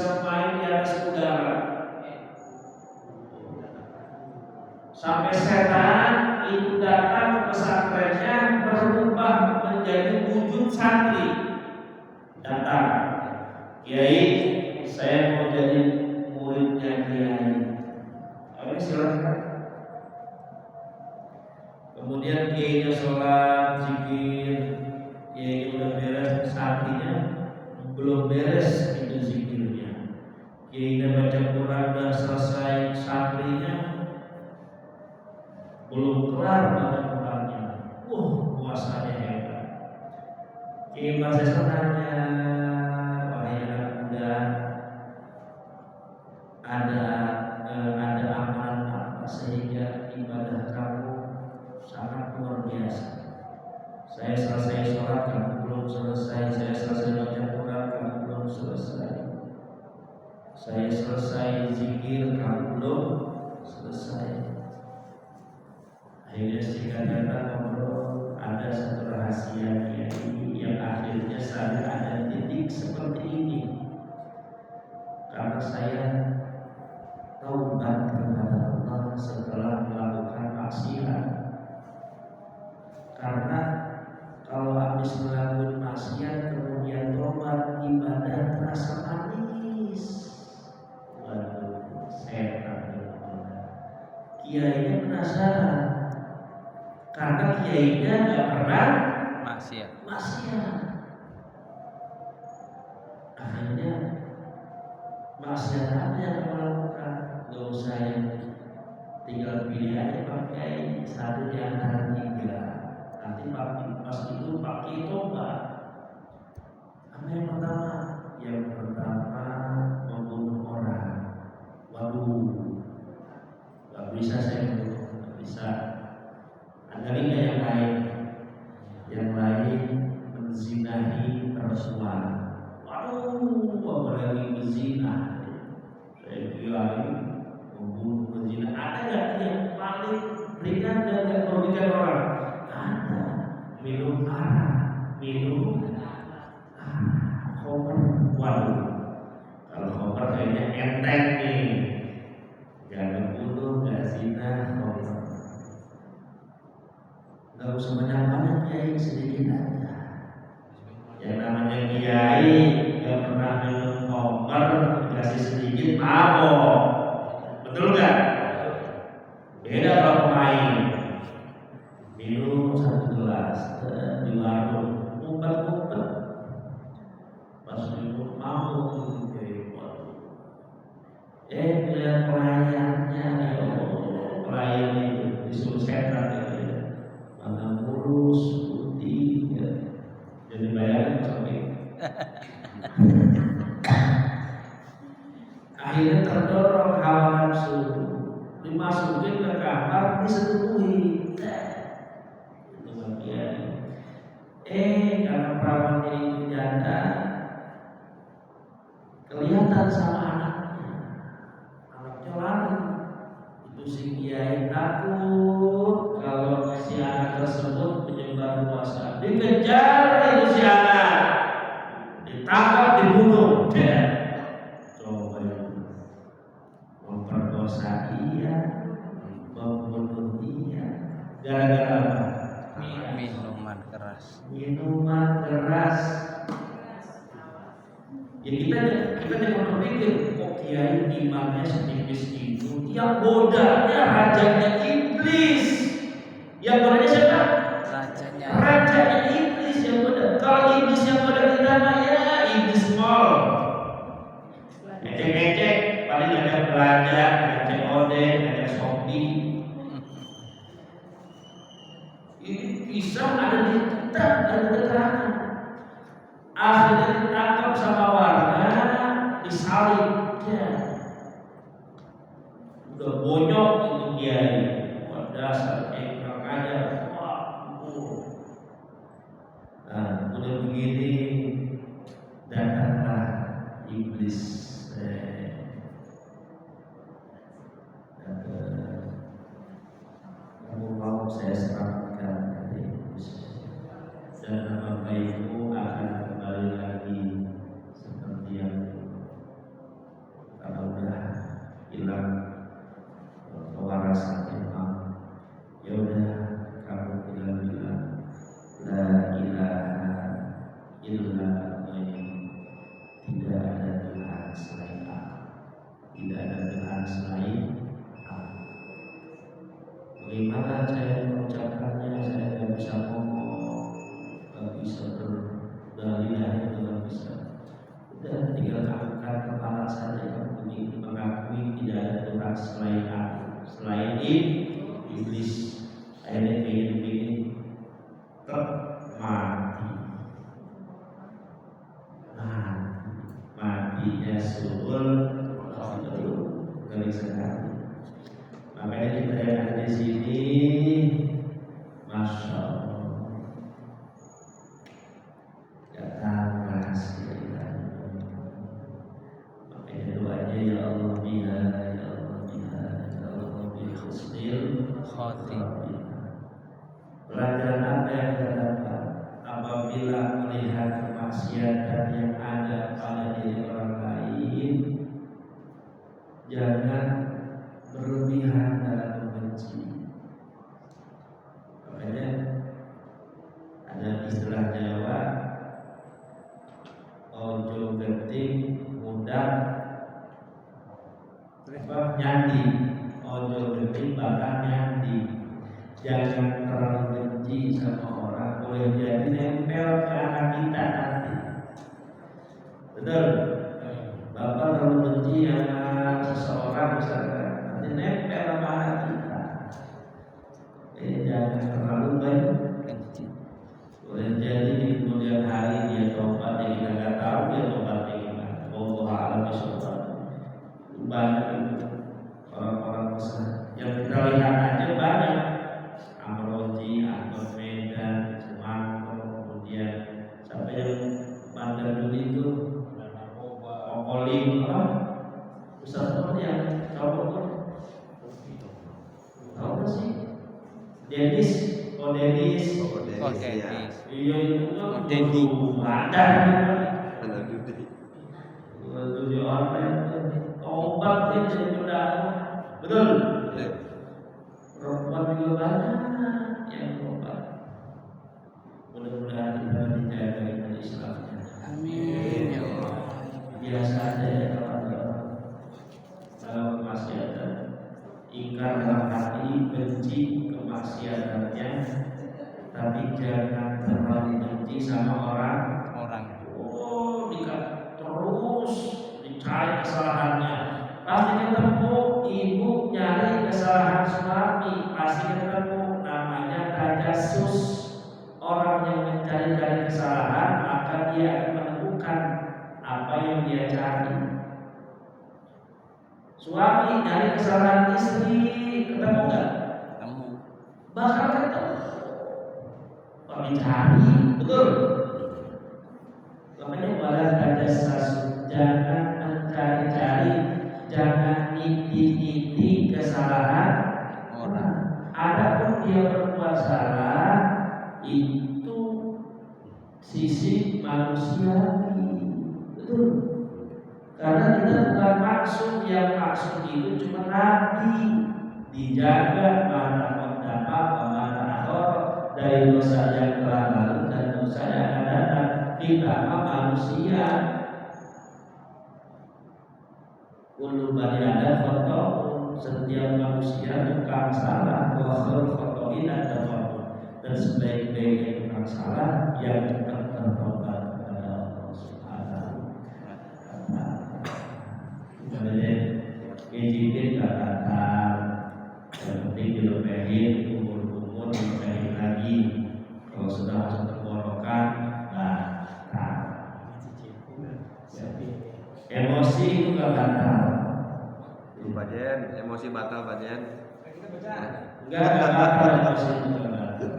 sampai setan itu datang ke pesantrennya berubah menjadi wujud santri. Datang, Kiai, saya mau jadi muridnya Kiai. Oke, silakan. Kemudian Kiainya sholat, zikir, Kiai udah beres, santrinya belum beres itu zikirnya. Kiainya baca Quran udah selesai, santrinya belum kelar baca Qurannya. Puasanya hebat. Kiai Mas nanya, wahai anak muda, ada amalan apa sehingga ibadah kamu sangat luar biasa? Saya selesai sholat, kamu belum selesai. Saya selesai baca Quran, kamu belum selesai. Saya selesai zikir, kamu belum selesai. Akhirnya singkat kata ngobrol, ada satu rahasia Kiai yang akhirnya saya ada titik seperti ini. Karena saya taubat kepada Allah setelah melakukan maksiat. Karena kalau habis melakukan maksiat kemudian tobat, ibadah terasa manis. Waduh, setan. Kiainya penasaran karena kiainya nggak pernah maksiat. Akhirnya maksiat apa yang kamu lakukan? Gak usah yang tinggal pilih aja pakai satu di antara tiga. Nanti pas itu pakai tobat. Apa yang pertama? Yang pertama membunuh orang. Waduh, gak bisa saya membunuh, gak bisa. Ada lagi yang lain? Yang lain menzinahi perempuan. Waduh, apalagi berzina. Saya kirain membunuh, berzina. Ada nggak yang paling ringan dan nggak merugikan orang? Ada. Minum arak, homer. Waduh, kalau homer kayaknya enteng nih. Gak membunuh, gak zina, homer. Gak usah banyak-banyak Kiai, sedikit aja. Yang namanya Kiai gak pernah minum homer, dikasih sedikit mabok. Betul gak? Beda kalau pemain minum satu gelas di warung, ngumpet-ngumpet. Pas minum mabok gitu. Lihat pelayannya, pelayan itu disuruh setan gitu. Mana mulus, putih, ya. Jadi bayaran sampai. Akhirnya terdorong hawa nafsu, dimasukin ke kamar, disetubuhi. Itu bagian. Karena perawannya itu janda, kelihatan sama anaknya lari. Itu si Kiai takut kalau si anak tersebut menyebar luaskan. Dikejar itu si anak, ditangkap, dibunuh. Coba itu memperkosa dia, membunuh dia, gara-gara apa? Minuman keras. Minuman keras. Ya kita jangan berpikir kok Kiai imannya setipis itu. Yang bodanya rajanya iblis. Yang bodanya siapa? Rajanya iblis yang bodoh. Kalau iblis yang bodoh kita mah ya iblis mall. Ngecek-ngecek paling ada belanja, ada COD, ada Shopee. Ini kisah ada di kitab, ada keterangan. Akhirnya ditangkap sama warga, disalib. Udah bonyok itu Kiai. Wah dasar kurang ajar. Nah, udah begini datanglah iblis. Kamu mau saya selamatkan dari iblis, dan nama baikmu akan kembali lagi seperti yang karena udah hilang kewarasan imam. husnul khotimah. Makanya kita yang ada di sini, masya Allah, gak tahu rahasia kita. Makanya doanya ya Allah biha, ya Allah biha, ya Allah biha husnul khotimah. Pelajaran apa yang kita dapat apabila melihat kemaksiatan yang ada pada diri orang lain? Jangan berlebihan dalam membenci. Makanya ada istilah Jawa, ojo genting mudah nyandi, ojo genting bakal nyandi. Jangan terlalu benci sama orang, boleh jadi nempel ke anak kita nanti. Betul? Bapak terlalu benci sama seseorang misalkan, nanti nempel sama anak kita. Jangan terlalu benci. Boleh jadi di kemudian hari dia tobat, yang kita nggak tahu dia tobatnya gimana. Allah alam bisawab. Banyak itu orang-orang besar yang kita lihat aja banyak. Amroji, Angkot Medan, Semangko, kemudian sampai yang bandar judi itu, Okolim, apa? Ustaz apa yang cowok tuh? Tahu nggak sih? Denis, Denis. Iya itu kan dulu bandar judi. Judi online, obat yang jadi pendakwah, betul? Perempuan juga banyak yang berobat. Mudah-mudahan kita dijaga iman Islamnya. Amin ya Allah. Biasa aja ya kalau ada kemaksiatan, ingkar dalam hati, benci kemaksiatannya, tapi jangan terlalu benci sama orang. Oh, terus dicari kesalahannya. Pasti ketemu ibu nyari kesalahan suami, pasti ketemu. Namanya tajassus. Orang yang mencari-cari kesalahan, maka dia akan menemukan apa yang dia cari. Suami nyari kesalahan istri, ketemu nggak? Ketemu. Bakal ketemu. Kalau dicari, betul. Makanya wala tajassus, jangan mencari-cari, jangan niti-niti kesalahan orang. Adapun dia berbuat salah, itu sisi manusiawi, betul. Karena kita bukan maksud, yang maksud itu cuma Nabi dijaga mana pertama, mana akhir dari dosa yang telah lalu dan dosa yang akan datang. Kita manusia. Kullu bani adam khata', setiap manusia tukang salah, wa khairul khata'in at-tawwabun, dan sebaik-baiknya tukang salah yang cepat bertobat kepada Allah Subhanahu wa taala. Kemudian izin kata yang penting dilepehin, umur dilepehin lagi. Kalau sudah masuk tenggorokan, emosi itu gak batal. Pak Jen, emosi batal Pak Jen. Kita baca. Enggak batal emosi itu gak batal.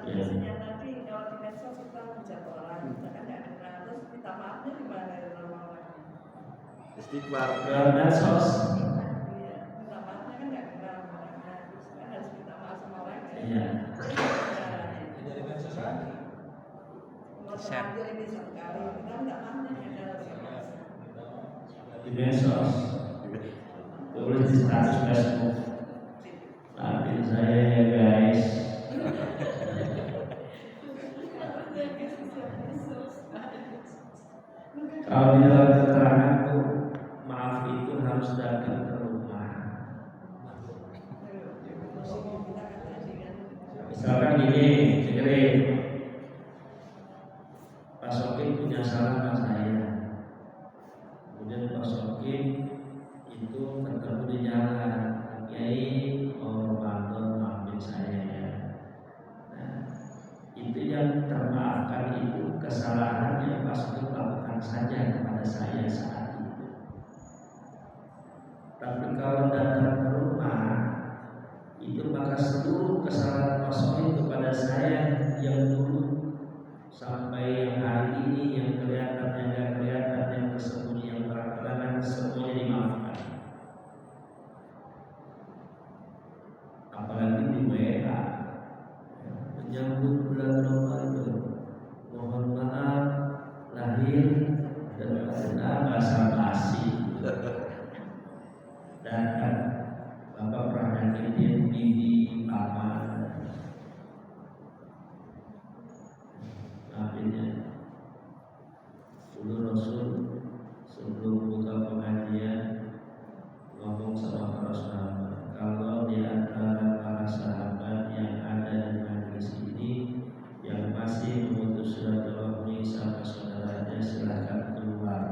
Biasanya nanti kalau di medsos kita hujat orang, kita kan nggak kenal, terus minta maafnya gimana dari orang-orang? Istighfar. Medsos. Iya, minta maafnya kan nggak kenal orangnya, terus kan harus minta maaf sama orang. Iya. Dari medsos lagi. Kalau terlanjur ini sekali, kita minta maafnya ada Di medsos. Tulis di status Facebook. Maafin saya ya guys. Kalau di dalam keteranganku, maaf itu harus datang ke rumah. Misalkan gini, dengerin. Pak Sokin punya salah sama saya. Kemudian Pak Sokin itu ketemu di jalan, Kiai mau Ramadan maafin saya ya. Nah, itu yang termaafkan itu kesalahan yang Pak Sokin lakukan saja kepada saya saat itu. Tapi kalau datang ke rumah itu maka seluruh kesalahan kosong kepada saya yang dulu sampai yang hari ini, yang kelihatan, yang gak kelihatan, yang tersembunyi, yang terang-terangan, semuanya dimaafkan. Apalagi di WA menyambut bulan Ramadan, mohon maaf lahir dan batin basa-basi. Dan Bapak pernah nyakitin bibi, paman, maafin dulu Rasul sebelum buka pengajian ngomong sama para sahabat, kalau di antara para sahabat yang ada di majelis ini yang masih memutus silaturahmi sama saudaranya silahkan keluar.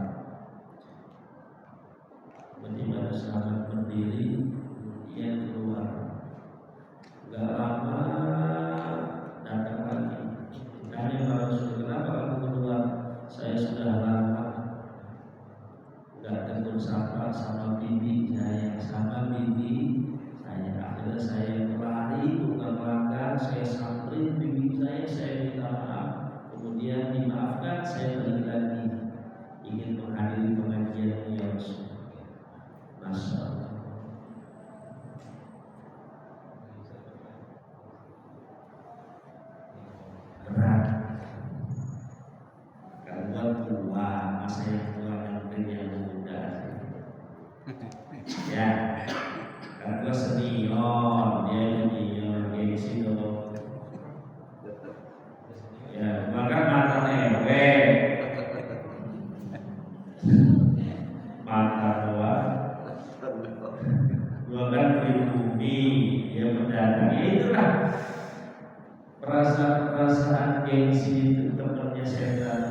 Kemudian sahabat berdiri, kemudian keluar. Gak lama datang lagi. Tanya Pak Rasul, kenapa kamu keluar? Saya sudah lama gak tegur sapa sama bibi saya, Akhirnya saya lari, bukan melanggar, saya samperin bibi saya minta maaf. Kemudian dimaafkan, saya balik lagi ingin menghadiri pengajian ya Rasul. Masya Allah. Berat. Kalau tua, masa yang tua yang muda. Ya, kalau senior, dia junior, dia di situ. Ya, bahkan mantan RW, mantan tua. Bahkan pribumi, dia mendatang. Ya itulah perasaan gengsi itu temannya setan.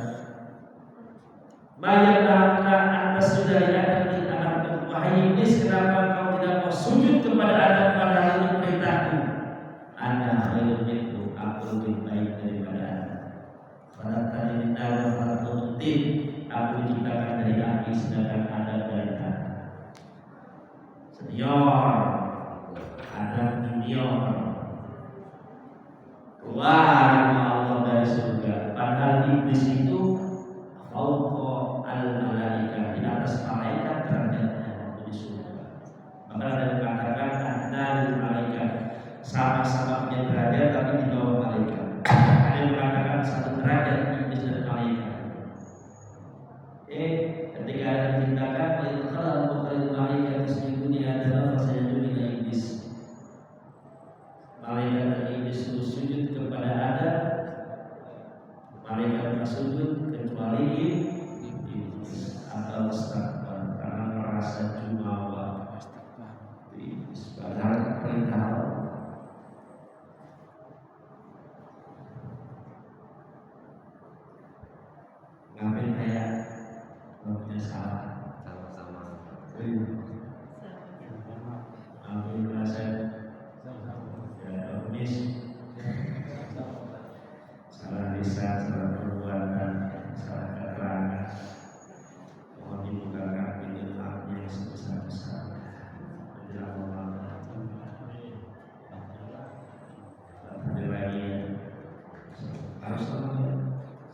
Banyak langkah atas sudah ada di anak wahai iblis, kenapa kau tidak mau sujud kepada Adam padahal itu perintahku? Ana khairun minhu, aku lebih baik daripada Adam. Pada tadi minta pada penting, aku diciptakan dari api sedangkan Adam dari tanah. Senior, Adam junior, keluar Allah dari surga. Padahal iblis itu fauqa al-malaika, di atas malaikat derajatnya di surga. Maka ada dikatakan ada di malaikat sama-sama punya derajat tapi di bawah malaikat. Ada yang mengatakan satu derajat iblis dan malaikat. Ketika ada diciptakan oleh Allah bukan malaikat di dunia adalah fasanya juga iblis. Malaikat dan iblis sujud kepada Adam. Malaikat bersujud kecuali iblis atau istakbar karena merasa jumawa. Iblis padahal perintah Allah. Ngapain kayak punya salah Sama-sama. Amin merasa ya mis salah lisan, salah perbuatan, salah keterangan. Mohon dibukakan pintu maafnya yang sebesar-besarnya. Menjelang Ramadan. Hadir lagi harus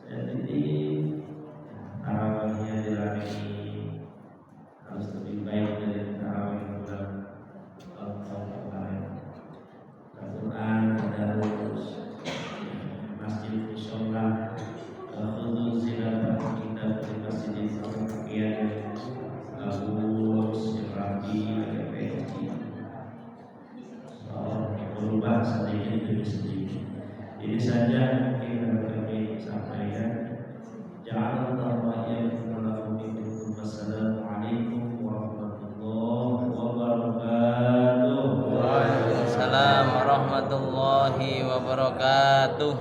saya titip tarawihnya dilalui harus lebih baik dari tarawih bulan tahun kemarin. Al-Quran tadarus, masjid musola, khusus ziarah kita di masjid Al-Qiyad, Al-Qurus, Rabi, Al-Qiyad. Berubah sedikit demi sedikit. Ini saja mungkin kami sampaikan. Ja'alallahu wa iyyakum minkum. Wassalamualaikum warahmatullahi wabarakatuh. Waalaikumsalam warahmatullahi wabarakatuh.